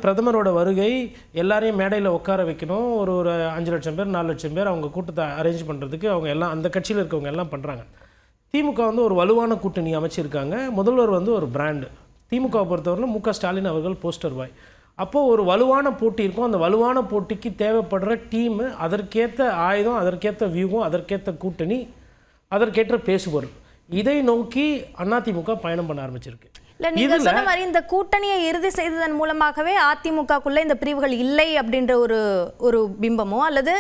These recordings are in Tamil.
பிரதமரோட வருகை எல்லாரையும் மேடையில் உட்கார வைக்கணும். ஒரு 5 லட்சம் பேர் 4 லட்சம் பேர் அவங்க கூட்டத்தை அரேஞ்ச் பண்ணுறதுக்கு அவங்க எல்லாம் அந்த கட்சியில் இருக்கவங்க எல்லாம் பண்ணுறாங்க. திமுக வந்து ஒரு வலுவான கூட்டணி அமைச்சிருக்காங்க. முதல்வர் வந்து ஒரு பிராண்டு. திமுகவை பொறுத்தவரை மு க ஸ்டாலின் அவர்கள் போஸ்டர் பாய். அப்போது ஒரு வலுவான போட்டி இருக்கும். அந்த வலுவான போட்டிக்கு தேவைப்படுற டீமு, அதற்கேற்ற ஆயுதம், அதற்கேற்ற வியூகம், அதற்கேற்ற கூட்டணி, அதற்கேற்ற பேசுபொருள், இதை நோக்கி அதிமுக பயணம் பண்ண ஆரம்பிச்சிருக்கு. இல்லை, நீங்கள் சொன்ன மாதிரி இந்த கூட்டணியை இறுதி செய்ததன் மூலமாகவே அதிமுகக்குள்ளே இந்த பிரிவுகள் இல்லை அப்படின்ற ஒரு பிம்பமோ அல்லது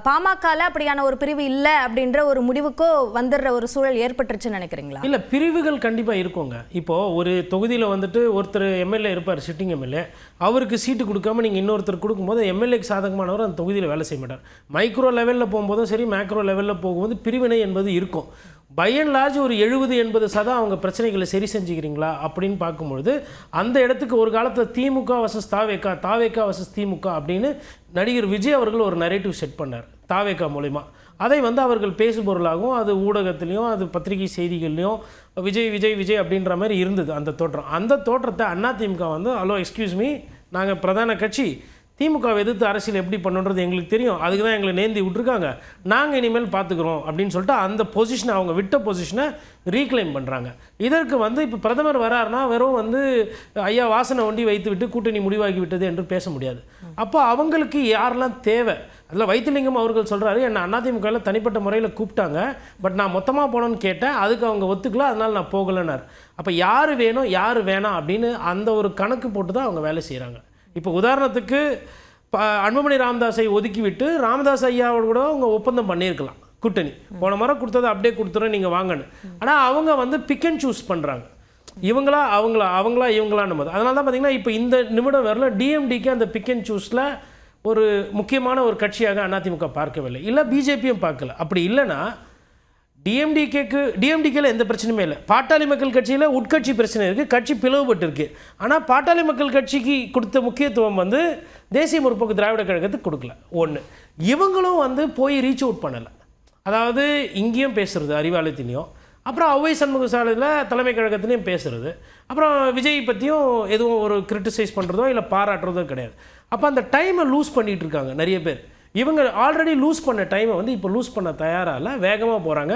பாமகவில் அப்படியான ஒரு பிரிவு இல்லை அப்படின்ற ஒரு முடிவுக்கோ வந்துடுற ஒரு சூழல் ஏற்பட்டுருச்சுன்னு நினைக்கிறீங்களா? இல்லை, பிரிவுகள் கண்டிப்பாக இருக்குங்க. இப்போது ஒரு தொகுதியில் வந்துட்டு ஒருத்தர் எம்எல்ஏ இருப்பார், சிட்டிங் எம்எல்ஏ. அவருக்கு சீட்டு கொடுக்காம நீங்கள் இன்னொருத்தர் கொடுக்கும்போது எம்எல்ஏக்கு சாதகமானவர் அந்த தொகுதியில் வேலை செய்ய மாட்டார். மைக்ரோ லெவலில் போகும்போதும் சரி, மேக்ரோ லெவலில் போகும்போது பிரிவினை என்பது இருக்கும். பை அண்ட் லார்ஜ் ஒரு 70-80% அவங்க பிரச்சனைகளை சரி செஞ்சுக்கிறீங்களா அப்படின்னு பார்க்கும்பொழுது அந்த இடத்துக்கு ஒரு காலத்தில் திமுக வர்சஸ் தாவேகா, தாவேகா வர்சஸ் திமுக அப்படின்னு நடிகர் விஜய் அவர்கள் ஒரு நரேட்டிவ் செட் பண்ணார் தாவேகா மூலிமா. அதை வந்து அவர்கள் பேசுபொருளாகவும் அது ஊடகத்துலேயும் அது பத்திரிகை செய்திகள்லையும் விஜய் விஜய் விஜய் அப்படின்ற மாதிரி இருந்தது அந்த தோற்றம். அந்த தோற்றத்தை அதிமுக வந்து ஹலோ எக்ஸ்கியூஸ் மீ, நாங்கள் பிரதான கட்சி, திமுகவை எதிர்த்து அரசியல் எப்படி பண்ணுன்றது எங்களுக்கு தெரியும், அதுக்கு தான் எங்களை நேர்ந்து விட்டுருக்காங்க, நாங்கள் இனிமேல் பார்த்துக்குறோம் அப்படின்னு சொல்லிட்டு அந்த பொசிஷனை, அவங்க விட்ட பொசிஷனை ரீக்ளைம் பண்ணுறாங்க. இதற்கு வந்து இப்போ பிரதமர் வராருன்னா வெறும் வந்து ஐயா வாசனை ஒண்டி வைத்து விட்டு கூட்டணி முடிவாகி விட்டது என்று பேச முடியாது. அப்போ அவங்களுக்கு யாரெல்லாம் தேவை, அதில் வைத்திலிங்கம் அவர்கள் சொல்கிறாரு, என்னை அதிமுகவில் தனிப்பட்ட முறையில் கூப்பிட்டாங்க, பட் நான் மொத்தமாக போனோன்னு கேட்டேன், அதுக்கு அவங்க ஒத்துக்கல, அதனால் நான் போகலைன்னார். அப்போ யார் வேணும் யார் வேணாம் அப்படின்னு அந்த ஒரு கணக்கு போட்டு தான் அவங்க வேலை செய்கிறாங்க. இப்போ உதாரணத்துக்கு அன்புமணி ராமதாஸை ஒதுக்கிவிட்டு ராமதாஸ் ஐயாவோட கூட அவங்க ஒப்பந்தம் பண்ணியிருக்கலாம் கூட்டணி. போன முறை கொடுத்ததை அப்படியே கொடுத்துறோம் நீங்கள் வாங்கன்னு. ஆனால் அவங்க வந்து பிக் அண்ட் சூஸ் பண்ணுறாங்க, இவங்களா இவங்களான்னு போது. அதனால தான் பார்த்தீங்கன்னா இப்போ இந்த நிமிடம் வரல டிஎம்டிக்கு அந்த பிக் அண்ட் சூஸில் ஒரு முக்கியமான ஒரு கட்சியாக அதிமுக பார்க்கவில்லை, இல்லை பிஜேபியும் பார்க்கல. அப்படி இல்லைன்னா டிஎம்டிகேல எந்த பிரச்சனையுமே இல்லை. பாட்டாளி மக்கள் கட்சியில் உட்கட்சி பிரச்சனை இருக்குது, கட்சி பிளவுபட்டு இருக்குது. ஆனால் பாட்டாளி மக்கள் கட்சிக்கு கொடுத்த முக்கியத்துவம் வந்து தேசிய முற்போக்கு திராவிட கழகத்துக்கு கொடுக்கல. ஒன்று, இவங்களும் வந்து போய் ரீச் அவுட் பண்ணலை. அதாவது இங்கேயும் பேசுகிறது அறிவாலயத்திலையும், அப்புறம் ஔவை சண்முகசாலையில் தலைமை கழகத்திலையும் பேசுகிறது, அப்புறம் விஜய் பற்றியும் எதுவும் ஒரு கிரிட்டிசைஸ் பண்ணுறதோ இல்லை பாராட்டுறதோ கிடையாது. அப்போ அந்த டைமை லூஸ் பண்ணிகிட்டு இருக்காங்க நிறைய பேர். இவங்க ஆல்ரெடி லூஸ் பண்ண டைமை வந்து இப்போ லூஸ் பண்ண தயாராக இல்லை, வேகமாக போகிறாங்க.